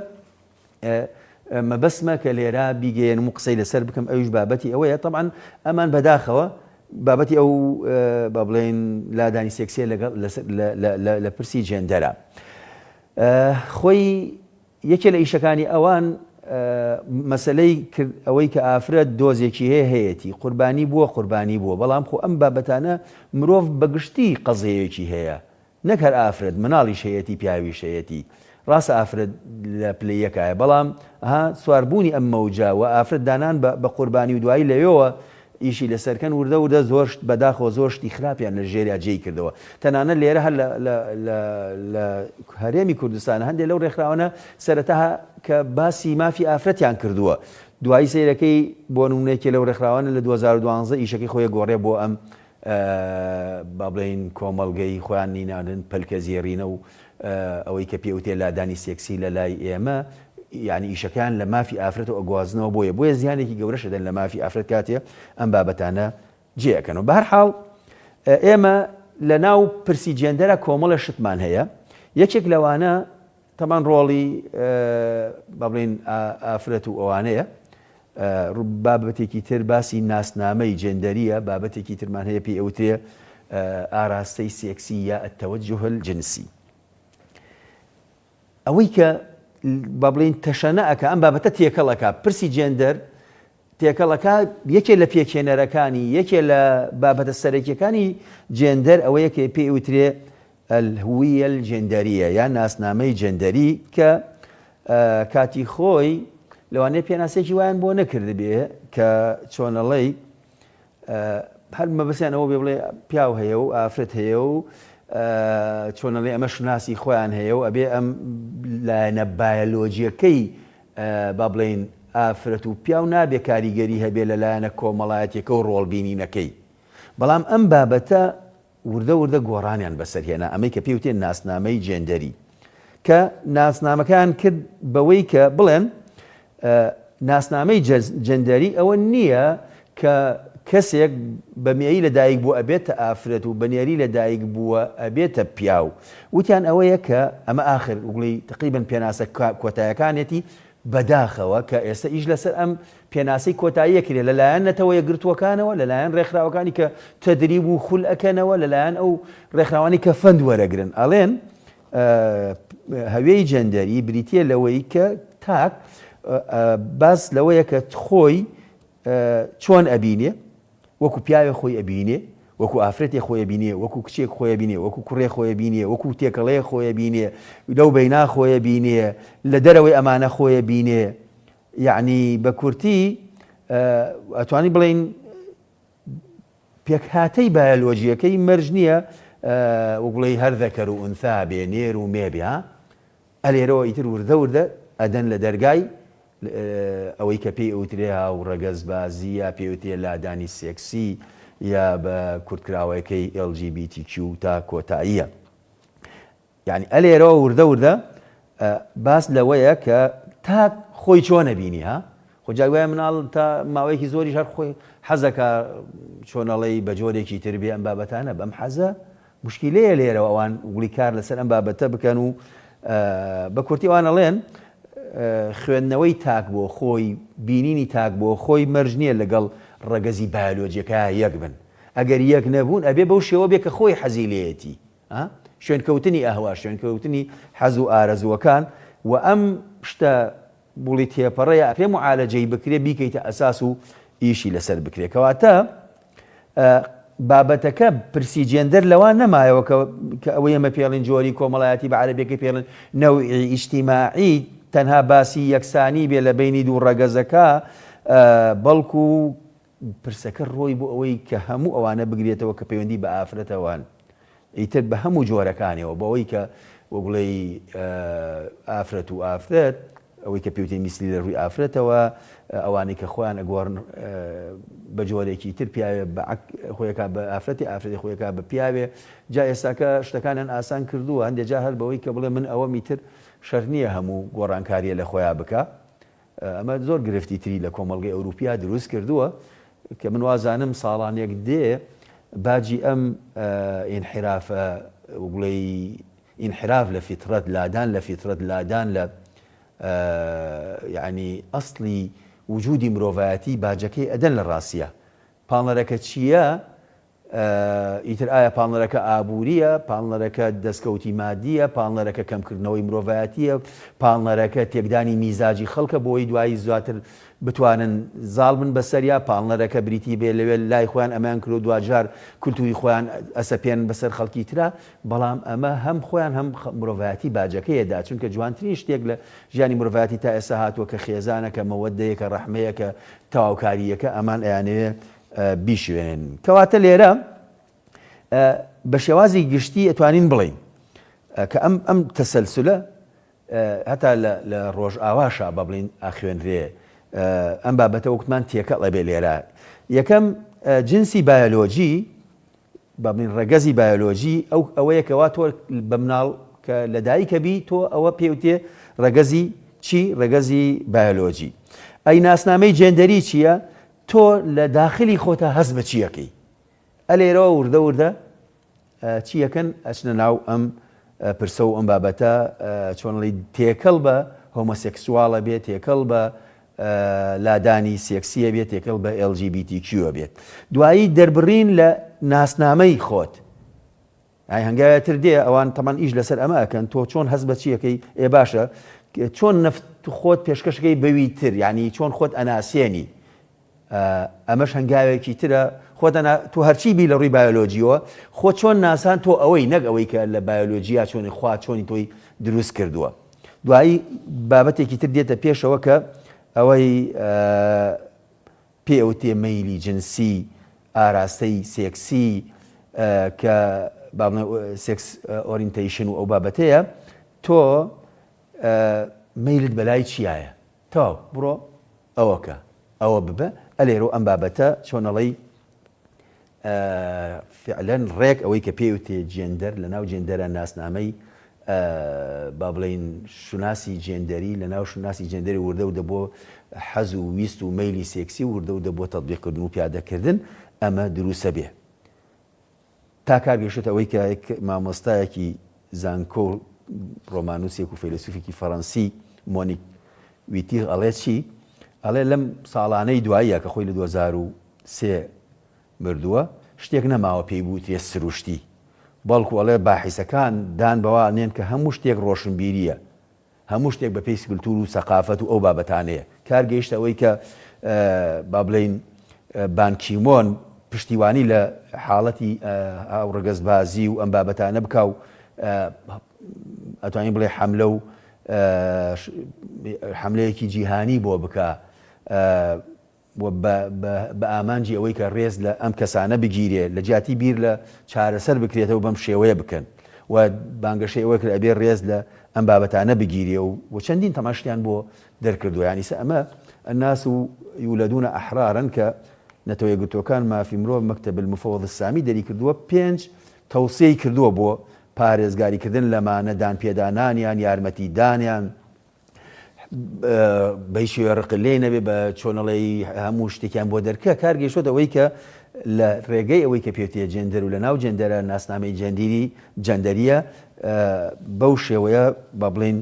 [SPEAKER 1] مەبەسمە کە لێرە بیگەێنم و قسەی لەسەر بکەم ئەویش بابەتی ئەوەیە طبعاً ئەمان بەداخەوە بابەتی ئەو با بڵێن لادانی سێکسیە لە پرسی جێندەرە خۆی یەکێ لە ئیشەکانی ئەوان مەسلەی ئەوەی کە ئافرەت دۆزێکی هەیەتی قوربانی بووە بەڵام خۆ ئەم بابەتانە مرۆڤ بەگشتی قەزەیەکی هەیە نەک هەر ئافرەت مناڵیش هەیەتی پیاویش هەیەتی ڕاستە ئافرەت لە پلەیەکایە بەڵام سواربوونی ئەم مەوجە و ئافرەت دانان بە قوربانی و دوایی لەوێەوە ئیشی لەسەرکەن وردە زۆر بەداخەوە زۆر شتی خراپیان لە ژێریا جێی کردەوە تەنانەت لێرە هەر لە هەرێمی کوردستانە هەندێک لەو ڕێکخراوانە سەرەتا کە باسی مافی ئافرەتیان کردووە دوایی سەیرەکەی بۆ نمونەیەکی لەو ڕێکخراوانە لە 2012 ئیشەکەی خۆی گۆڕێ بۆ ئەم با بڵێین کۆمەڵگەی خۆیان نیناون پەلکە زێڕینە و ئەوەی کە پێوتێ لادانی سێکسی لە لای ئێمە یعنی ئیشەکان لە مافی ئافرەت و ئەگوازنەوە بۆیە زیانێکی گەورەشە دەن لە مافی ئافرەت کاتێ ئەم بابەتانە جێەکەن و بە هەر حاڵ ئێمە لە ناو پرسی جێندەرە کۆمەڵە شتمان هەیە یەکێک لەوانە تەمان ڕۆڵی با بڵێن ئافرەت و ئەوانەیە بابەتێکی تر باسی ناسنامەی جێندەریە بابەتێکی ترمان هەیە پێی ئەوترێ ئاراستەی سێکسی یا التەوەجه الجنسی ئەوەی کە با بڵێن تەشەنە ئەکە ئەم بابەتە تێکەڵەکە پرسی جێندەر تێکەڵەکە یەکێ لە پێکێنەرەکانی یەکێ لە بابەتە سەرەکیەکانی جێندەر ئەوەیە کە پێی وترێ الهویە الجێندەریە یان ناسنامەی جێندەری کە کاتی خۆی لەوانەیە پێناسێکی وایان بۆ نەکردبێ کە چۆنەڵەی هەر مەبەستیان ئەوە بێ بڵێ پیاو هەیە و ئافرەت هەیە و چۆنەڵێ ئەمە شناسی خۆیان هەیە و ئەبێ ئەم لایەنە بایۆلۆجیەکەی با بڵێن ئافرەت و پیاو نابێ کاریگەری هەبێ لەلایەنە کۆمەڵایەتێکە و ڕۆڵبینینەکەی بەڵام ئەم بابەتە وردە گۆڕانیان بەسەرهێنا ئەمەی کە پێی وتێن ناسنامەی جێندەری کە ناسنامەکان کرد بەوەی کە بڵێن ناسنامەی جێندەری ئەوە نییە کە کەسێک بەمێیی لەدایک بووە ئەبێتە ئافرەت و بەنێری لەدایک بووە ئەبێتە پیاو وتیان ئەوەیە کە ئەمە ئاخر وگوڵی تقریبن پێناسە کۆتاییەکانێتی بەداخەوە کە ئێستا ئیش لەسەر ئەم پێناسەی کۆتاییە کرێ لەلایەن نەتەوە یەکگرتووەکانەوە لەلایەن ڕێکخراوەکانی کە تەدریب و خول ئەکەنەوە لەلایەن ئەو ڕێکخراوانی کە فەند وەرەگرن ئەڵێن هەوێی جێندەری بریتیە لەوەی کە تاک باس لەوەیە کە خۆی چۆن ئەبینێ وەکو پیاوێ خۆی ئەبینێ وەکو ئافرەتێ خۆی بینێ وەکو کچێک خۆی بینێ وەکو کوڕێ خۆی بینێ وەکو تێکەڵەیە خۆی بینێ لەو بەینا خۆی بینێ لە دەرەوەی ئەمانە خۆی بینێ یعنی بە کورتی ئەتوانی بڵێن پێکهاتەی بایۆلۆژیەکەی مەرج نییە وەگوڵی هەر ذەکەر و ئونثا بێ نێر و مێبێ ئەلێرەوە ئیتر وردە ئەدەن لە دەرگای ئەوەی کە پێی ئەوترێ و ڕەگەزبازی یا پێوتێ لادانی سێکسی یا بە کورتکراوەکەی LGBTQ تا کۆتاییە یعنی ئەلێرەوە وردە باس لەوەیە کە تا خۆی چۆنە بینی ها خۆجاوایە مناڵ تا ماوەیەکی زۆریش هەر خۆی حەزەکە چۆنەڵەی بە جۆرێکی تر بێ ئەم بابەتانە بەم حەزە مشکیلەیە لێرەوە ئەوان وگوڵی کار لەسەر ئەم بابەتە بکەن و بە کورتی ئەوانەڵێن خوێندنەوەی تاک بۆ خۆی بینینی تاک بۆ خۆی مەرج نییە لەگەڵ ڕەگەزی بایۆلۆجیەکە یەک بن ئەگەر یەک نەبوون ئەبێ بەو شێوە بێ کە خۆی حەزی لێیەتی شوێنکەوتنی ئەهوا شوێنکەوتنی حەز و ئارەزووەکان و ئەم شتە بوڵی تێپەڕەیە پێ معالەجەی بکرێ بیکەیتە ئەساس و ئیشی لەسەر بکرێ کەواتە بابەتەکە پرسی جێندەر لەوان نەمایەوە کە ئەوەی ئەمە پێڵین جۆری کۆمەڵایەتی بە عەرەبیەکە پێڵن نەوعی ئیجتیماعی تەنها باسی یەکسانی بێ لە بینی دوو ڕەگەزەکە بەڵکو پرسەکە ڕۆی بۆ ئەوەی کە هەموو ئەوانە بگرێتەوە کە پەیوەندی بە ئافرەتەوان ئیتر بە هەموو جۆرەکانەوە بەوەی کە وەگوڵی ئافرەت و ئافرەت ئەوەی کە پێوتێ میسلی لە ڕووی ئافرەتەوە ئەوانەی کە خۆیان ئەگۆڕن بە جۆرێکی تر پیاوێ خۆیەکە بە ئافرەتی ئافرەتی خۆیەکە بە پیاوێ جا ئێستاکە شتەکانیان ئاسان کردووە هەندێک جا هەر بەوەی کە بڵێ من ئەوە میتر شەر نییە هەموو گۆڕانکاریە لە خۆیان بکە ئەمە زۆر گرفتی تری لە کۆمەڵگەی ئەوروپیا دروست کردووە کە من وازانم ساڵانێک دێ باجی ئەم ئینحرافە وگوڵی ئینحراف لە فیترەت لادان لە فیترەت لادان لە یعنی ئەسڵی وجودی مرۆڤایەتی باجەکەی ئەدەن لە ڕاستیە پاڵەرەکە چییە ئیتر ئایا پاڵنەرەکە ئابوووریە، پاڵنەرەکە دەستکەوتی مادیە، پاڵنەرەکە کەمکردنەوەی مرۆڤایەتیە، پاڵنەرەکە تێکدانی میزاجی خەڵکە بۆی دوایی زواتر بتوانن زاڵ بن بەسەریا، پاڵنەرەکە بریتی بێ لەوێ لای خۆیان ئەمان کرد و دوجار کولتوری خۆیان ئەسەپێن بەسەر خەڵکی ترا، بەڵام ئەمە هەم خۆیان هەم مرۆڤایەتی باجەکەیەدا، چونکە جوانترین شتێک لە ژیانی مرۆڤایەتی تا ئێستا هاتووە کە خێزانە، کە مەوەدەیە، کە ڕەحمەیە، کە تەواوکاریەکە ئەمان ئەیانەوێ بیشوێن. کەواتە لێرە بە شێوازی گشتی ئەتوانین بڵین کە ئەم تەسەلسولە هەتا لە ڕۆژئاواشە بە بڵین ئاخوێنرێ، ئەم بابەتە وەکتمان تێکەڵە بێ لێرە. یەکەم جنسی بایۆلۆجی بە بڵین ڕەگەزی بایۆلۆجی ئەوەیە کەوا تۆ بە مناڵ کە لە دایکە بی تۆ ئەوە پێوتێ ڕەگەزی چی؟ ڕەگەزی بایۆلۆجی. ئەی ناسنامەی جێندەری چییە؟ تۆ لە داخلی خۆتە هەست بە چیەکەی، ئەلێرەوە وردە وردە چیەکەن ئەچنە ناو ئەم پرسە و ئەم بابەتە چۆنڵی تێکەڵ بە هۆمۆسێکسواڵە بێت، تێکەڵ بە لادانی سێکسیە بێت، تێکەڵ بە LGBTQ بێت. دوایی دەربڕین لە ناسنامەی خۆت. هەنگاوێتر دێ ئەوان تەمان ئیش لەسەر ئەمە ئەکەن تۆ چۆن هەست بە چیەکەی، ئێ باشە چۆن نەفت خۆت پێشکەشەکەی بەوی تر، یعنی چۆن خۆت ئەناسێنی. ئەمەش هەنگاوێکی ترە، تۆ هەرچی بی لە ڕووی بایۆلۆجیەوە خۆ چۆن ناسان تۆ ئەوەی نەک ئەوەی کە لە بایۆلۆجیا چۆنی خوا چۆنی تۆی دروست کردووە. دوایی بابەتێکی تر دێتە پێشەوە کە ئەوەی پێوتێ مەیلی جنسی، ئاراستەی سێکسی کە سێکس ئۆریەنتەیشن و ئەو بابەتەیە، تۆ مەیلت بەلای چیایە؟ تاو بڕۆ ئەوەکە ئەوە ببە. ئەلێرۆ ئەم بابەتە چۆنەڵی فعلەن ڕێک ئەوەی کە پێوتێ جێندەر لە ناو جێندەرە ناسنامەی با بڵین شوناسی جێندەری، لە ناو شوناسی جێندەری وردە و دەبۆ حەز و ویست و مەیلی سێکسی وردە و دەبۆ تەطبیقکردن و پیادەکردن، ئەمە دروسە بێ. تا کارگەشتە ئەوەی کە مامۆستایەکی زانکۆ ڕۆمانوسێک و فەیلسوفێکی فەڕەنسی مۆنیک ویتیغ ئەڵێ چی؟ ئەڵێ لەم ساڵانەی دواییە کە خۆی لە 2003 مردووە، شتێک نەماوە پێی بووترێ سروشتی، بەڵکو ئەڵێ باحیسەکان دان بەوانێن کە هەموو شتێک ڕۆشنبیریە، هەموو شتێک بە پێی کولتور و سەقافەت و ئەو بابەتانەیە. کارگەیشتە ئەوەی کە با بڵین بانکیمۆن پشتیوانی لە حاڵەتی ڕەگەزبازی و ئەم بابەتانە بکە و ئەتوانین بڵێ حەملە و حملەیەکی جیهانی بۆ بکە بە ئامانجی ئەوەی کە ڕێز لە ئەم کەسانە بگیرێ، لە جیاتی بیر لە چارەسەر بکرێتەوە بەم شێوەیە بکەن و بانگەشەی ئەوە کرد ئەبێ ڕێز لە ئەم بابەتانە بگیرێ و چەندین تەماشتیان بۆ دەرکردووە. یانیسە ئەمە الناس یولەدونە ئەحرارن کە نەتەوە یەکگرتووەکان مافی مرۆڤ مەکتەب المفەوض السامی دەری کردووە 5 تەوسیەی کردووە بۆ پارێزگاریکردن لەمانە، دانپێدانانیان، یارمەتیدانیان، بەی شێوە ڕقلەی نەبێ بە چۆنەڵی هەموو شتێکیان بۆ دەرکە. کارگەیشتە ئەوەی کە لە ڕێگەی ئەوەی کە پێوتێ جێندەر و لە ناو جێندەرە ناسنامەی جەندەریە بەو شێوەیە بە بڵین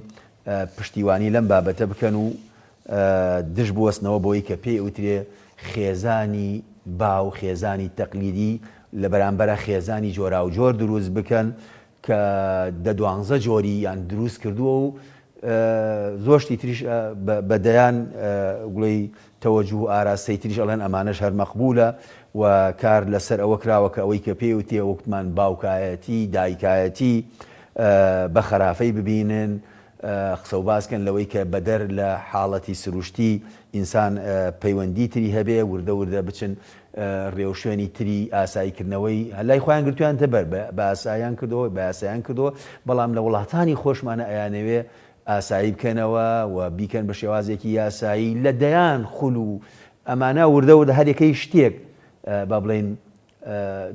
[SPEAKER 1] پشتیوانی لەم بابەتە بکەن و دش بوەستنەوە بۆی کە پێی ئەوترێ خێزانی باو، خێزانی تەقلیدی لە بەرامبەرە خێزانی جۆرا و جۆر دروست بکەن کە 12 جۆری یان دروست کردووە و زۆشتی تریش بەدەیان گوڵی تەوەجوه و ئاراستەی تریش ئەڵێن ئەمانەش هەر مەقبولە و کار لەسەر ئەوە کراوە کە ئەوەی کە پێوتێ وەکتمان باوکایەتی، دایکایەتی بە خەرافەی ببینن، قسە و باسکەن لەوەی کە بەدەر لە حاڵەتی سروشتی ئینسان پەیوەندی تری هەبێ، وردە وردە بچن ڕێوشێنی تری ئاساییکردنەوەی هەلای خۆیان گرتویان تەبەر بە ئاساییان کردەوە، بە ئاساییان کردەوە، بەڵام لە وڵاتانی خۆشمانە ئەیانەوێ ئاسایی بکەنەوە و بیکەن بە شێوازێکی یاسایی لە دەیان خول و ئەمانە وردە وردە هەرێکەی شتێک با بڵێن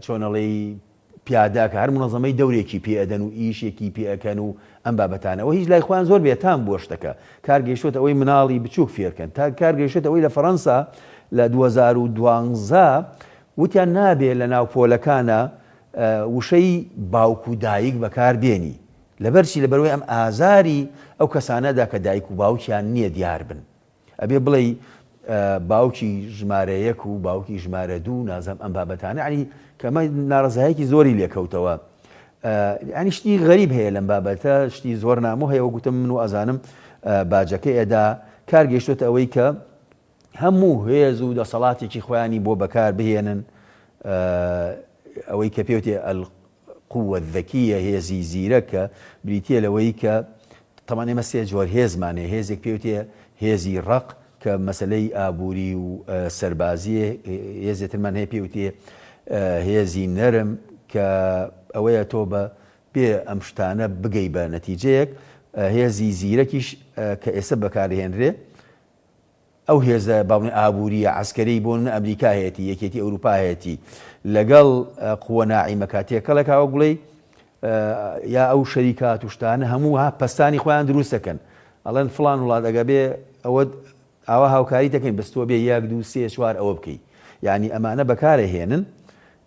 [SPEAKER 1] چۆنەڵی پیاداکە هەر منەظەمەی دەورێکی پێئەدەن و ئیشێکی پێئەکەن و ئەم بابەتانەوە هیچ لای خۆیان زۆر بێتان بۆ شتەکە. کارگەیشتوە ئەوەی مناڵی بچووک فێرکەن، تا کارگەیشتوە ئەوەی لە فەڕەنسا لە 2012 وتیان نابێت لە ناو پۆلەکانە وشەی باوک و دایک بەکاربێنی، لەبەرچی لەبەرەوەی ئەم ئازاری ئەو کەسانەدا کە دایک و باوکیان نییە دیار بن. ئەبێ بڵێ باوکی ژمارە 1 و باوکی ژمارە 2 نازەم ئەم بابەتانە، عنی کەمە ناڕزایەکی زۆری لێکەوتەوە. ینی شتی غەریب هەیە لەم بابەتە، شتی زۆر نامۆ هەیە، وەگوتم من و ئەزانم باجەکە ئێدا کار گەیشتوتە ئەوەی کە هەموو هێز و دەسەڵاتێکی خۆیانی بۆ بەکار بهێنن ئەوەی کە پێوتێ القووە الذەکیە، هێزی زیرەکە بریتە لەوەی کە تەمان ئێمە سێ جۆر هێزمانێ، هێزێک پێوتێ هێزی ڕق کە مەسلەی ئابووری و سەربازیە، هێزێترمان هەیە پێوتێ هێزی نەرم کە ئەوەیە تۆ بە پێ ئەم شتانە بگەی بە نەتیجەیەک، هێزی زیرەکیش کە ئێستا بەکارهێنرێ ئەو هێزە باڵێ ئابووریە عەسکەرەی بۆ من ئەمریکا هەیەتی، یەکێتی ئەوروپا هەیەتی، لەگەڵ قووە ناعیمە کاتێکە لە کاوە گوڵەی یا ئەو شەریکات و شتانە هەموو پەستانی خۆیان دروست دەکەن، ئەڵێن فڵان وڵات ئەگە بێ ئەوە ئاوا هاوکاری دەکەین بەستۆ بێ یەک دوو سێ چوار ئەوە بکەی، یعنی ئەمانە بەکارەهێنن.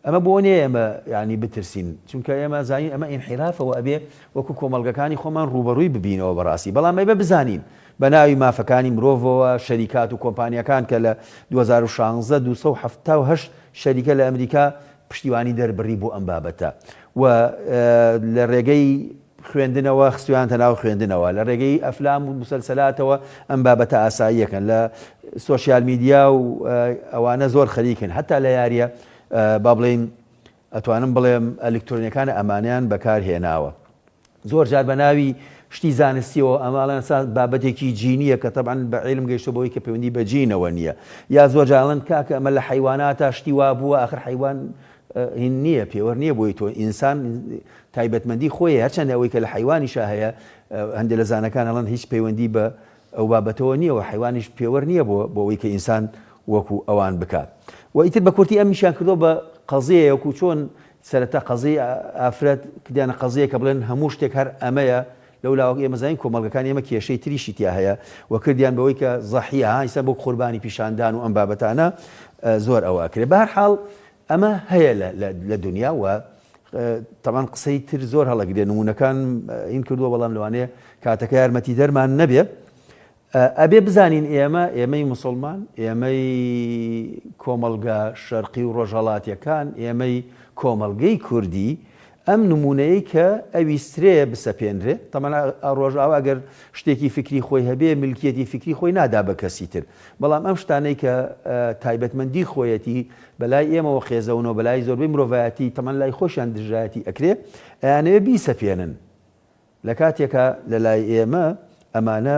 [SPEAKER 1] ئەمە بۆ نییە ئێمە ینی بترسین، چونکە ئێمە زانین ئەمە ئینحیرافەوە ئەبێ وەکو کۆمەڵگەکانی خۆمان ڕوبەڕووی ببینەوە بەڕاستی، بەڵام ئەبێ بزانین بە ناوی مافەکانی مرۆڤەوە شەریکات و کۆمپانیەکان کە لە 2016 278 شەریکە لە ئەمریکا پشتیوانی دەربڕی بۆ ئەم بابەتە و لە ڕێگەی خوێندنەوە خستویانتە ناو خوێندنەوە، لە ڕێگەی ئەفلام و مسلسلاتەوە ئەم بابەتە ئاساییەکەن، لە سۆشیال میدیا و ئەوانە زۆر خەریکن، هەتا لە یاریە با بڵێن ئەتوانم بڵێم ئەلکترۆنیەکانە ئەمانیان بەکارهێناوە زۆر جار بە ناوی شتی زانستیەوە ئەماڵەن بابەتێکی جینیە کە تەبعاً بە عیلم گەیشتە بەوەی کە پەیوەندی بە جینەوە نییە، یا زۆر جاڵن کاکە ئەمە لە حیواناتە شتی وا بووە ئاخر حیوان هین نییە، پێوە نییە بۆی تۆ ئینسان تایبەتمەندی خۆی هەرچەندە ئەوەی کە لە حیوانیشا هەیە، هەندێک لە زانەکان ئەڵەن هیچ پەیوەندی بە ئەو بابەتەوە نییە و حیوانیش پێوە نییە بۆ ئەوەی کە ئینسان وەکو ئەوان بکات. و ئیتر بە کورتی ئەمیشیان کردو بە قەزەیە وەکو چۆن سەرەتا قەزەی ئافرەت کردیانە قەزەیە کە بڵێن هەموو شتێک هەر ئەمەیە، لەولاوە ئێمە زانین کۆمەڵگەکان ئێمە کێشەی تریشی تیا هەیە و کردیان بەوەی کە زەحیە ئیسا بۆ قوربانی پیشاندان و ئەم بابەتانە زۆر ئەوە کرێ. بە هەر حاڵ ئەمە هەیە لە دنیا و تەمان قسەی تر زۆر هەڵەگرێ، نمونونەکان این کردووە، بەڵام لەوانەیە کاتەکە یارمەتی دەرمان نەبێ. ئەبێ بزانین ئێمەی موسڵمان، ئێمەی کۆمەڵگە شەرقی و ڕۆژهەڵاتیەکان، ئێمەی کۆمەڵگەی کوردی ئەم نمونەیە کە ئەویسترێ بسەپێنرێ، تەمان ڕۆژاوا ئەگەر شتێکی فکری خۆی هەبێ ملکیەتی فکری خۆی نادا بە کەسی تر، بەڵام ئەم شتانەی کە تایبەتمەندی خۆیەتی بەلای ئێمەوە خێزەونەوە بەلای زۆربەی مرۆڤایەتی تەمان لای خۆشیان دژایەتی ئەکرێ، ئەیانەوێ بیسەپێنن لە کاتێکە لە لای ئێمە ئەمانە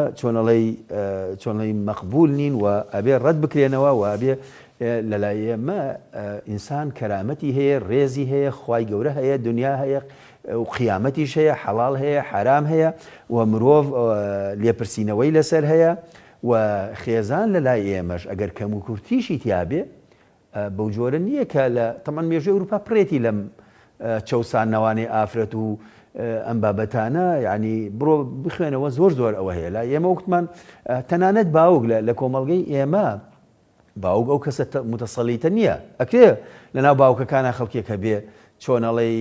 [SPEAKER 1] چۆنەڵی مەقبول نین و ئەبێ ڕەت بکرێنەوە و ئەبێ لە لای ئێمە ئینسان کەرامەتی هەیە، ڕێزی هەیە، خوای گەورە هەیە، دنیا هەیە و قیامەتیش هەیە، حەڵاڵ هەیە، حرام هەیە و مرۆڤ لێپرسینەوەی لەسەر هەیە و خێزان لە لای ئێمەش ئەگەر کەم و کورتیشی تیابێ بەو جۆرە نییە کە لە تەمان مێژوی ئەوروپا پرێتی لەم چەوسانەوانەی ئافرەت و ئەم بابەتانە، یعنی بڕۆ بخوێنەوە زۆر ئەوە هەیە لای ئێمە وەکتمان تەنانەت باوک لە کۆمەڵگەی ئێمە باوک ئەو کەسە متەسەڵیتە نییە، ئەکرێ لەناو باوکەکانە خەڵکێکە بێ چۆنەڵی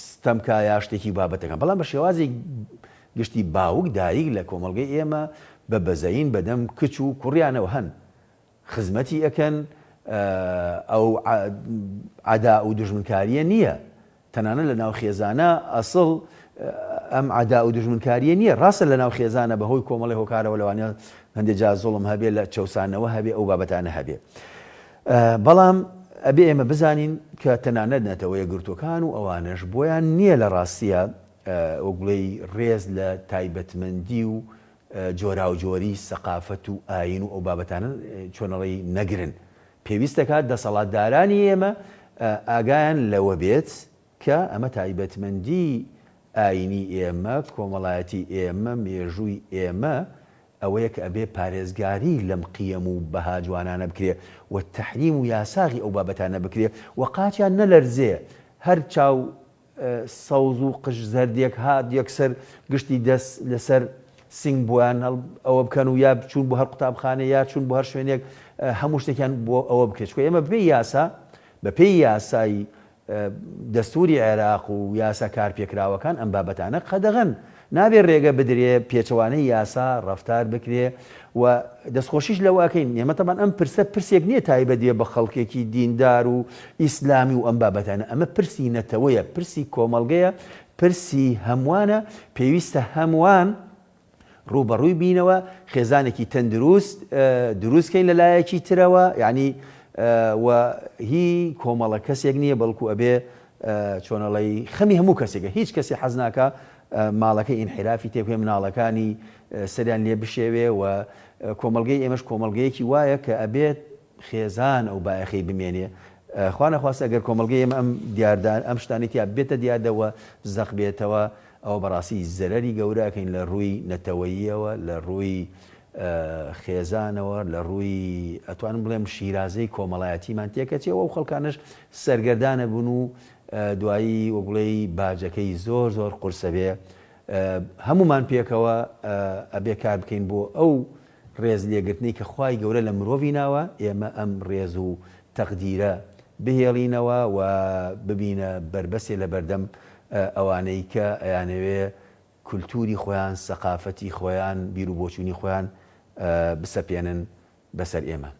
[SPEAKER 1] ستەمکە یا شتێکی بابەتەکان، بەڵام بە شێوازی گشتی باوک دایک لە کۆمەڵگەی ئێمە بە بەزەین بەدەم کچ و کوڕیانەوە هەن خزمەتی ئەکەن، ئەو عەدا و دژمنکاریە نییە، تەنانە لە ناو خێزانە ئەسڵ ئەم عەدا و دژمنکاریە نییە، ڕاستە لە ناو خێزانە بەهۆی کۆمەڵی هۆکارەوە لەوانە هەندێک جا زوڵم هەبێ لە چەوسانەوە هەبێ ئەو بابەتانە هەبێ، بەڵام ئەبێ ئێمە بزانین کە تەنانەت نەتەوەیە گرتوەکان و ئەوانش بۆیان نییە لە ڕاستیە وەگوڵەی ڕێز لە تایبەتمەندی و جۆرا و جۆری سەقافەت و ئاین و ئەو بابەتانە چۆنەڵی نەگرن. پێویستەکات دەسەڵاتدارانی ئێمە ئاگایان لەوە بێت کە ئەمە تایبەتمەندی ئاینی ئێمە، کۆمەڵایەتی ئێمە، مێژووی ئێمە ئەوەیە کە ئەبێ پارێزگاری لەم قیەم و بەها جوانانە بکرێ و تەحریم و یاساغی ئەو بابەتانە بکرێ و قاچیان نەلەرزێ، هەر چاو سەوز و قژ زەردێک هات یەکسەر گشتی دەست لەسەر سنگ بۆیان ئەوە بکەن و یا بچون بۆ هەر قوتابخانە یا چون بۆ هەر شوێنێک هەموو شتێکیان بۆ ئەوە بکرێت. ئێمە بە پێی یاسای دەستوری عێراق و یاسا کارپێکراوەکان ئەم بابەتانە قەدەغەن نابێ ڕێگە بدرێ پێچەوانەی یاسا ڕفتار بکرێ و دەستخۆشیش لەواکەین ئێمە تەمان ئەم پرسە پرسێک نییە تایبەتیە بە خەڵکێکی دیندار و ئیسلامی و ئەم بابەتانە ئەمە پرسی نەتەوەیە پرسی کۆمەڵگەیە پرسی هەمووانە پێویستە هەمووان ڕوبەڕووی بینەوە خێزانێکی تەندروست دروستکەین لەلایەکی ترەوە یعنی و هی کۆمەڵە کەسێک نییە بەڵکو ئەبێ چۆنەڵی خەمی هەموو کەسێکە هیچ کەسی حەز ناکە ماڵەکەی ئینحرافی تێبکەی مناڵەکانی سەریان لێ بشێوێ و کۆمەڵگەی ئێمەش کۆمەڵگەیەکی وایە کە ئەبێت خێزان ئەو بایەخەی بمێنێ خوا نەخواست ئەگەر کۆمەڵگەی ئێمە ئەم دیاردان ئەم شتانێتیا بێتە دیاردەوە زەق بێتەوە ئەوە بەڕاستی زەرەری گەورەکەین لە ڕووی نەتەوەییەوە لە ڕووی خێزانەوە لە ڕووی ئەتوانم بڵێم شیرازەی کۆمەڵایەتیمان تێکەچێەوە و خەڵکانش سەرگەردانە بوون و دوایی وەگوڵەی باجەکەی زۆر زۆر قورسە بێ هەمومان پێکەوە ئەبێ کار بکەین بۆ ئەو ڕێز لێگرتنی کە خوای گەورە لە مرۆڤی ناوە ئێمە ئەم ڕێز و تەقدیرە بهێڵینەوە و ببینە بربەسێ لە بەردەم ئەوانەی کە ئەیانەوێ کولتوری خۆیان سەقافەتی خۆیان بیر و بۆچوونی خۆیان بسەپێنن بەسەر ئێمە.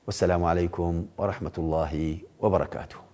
[SPEAKER 1] والسلام عليكم ورحمة الله وبركاته.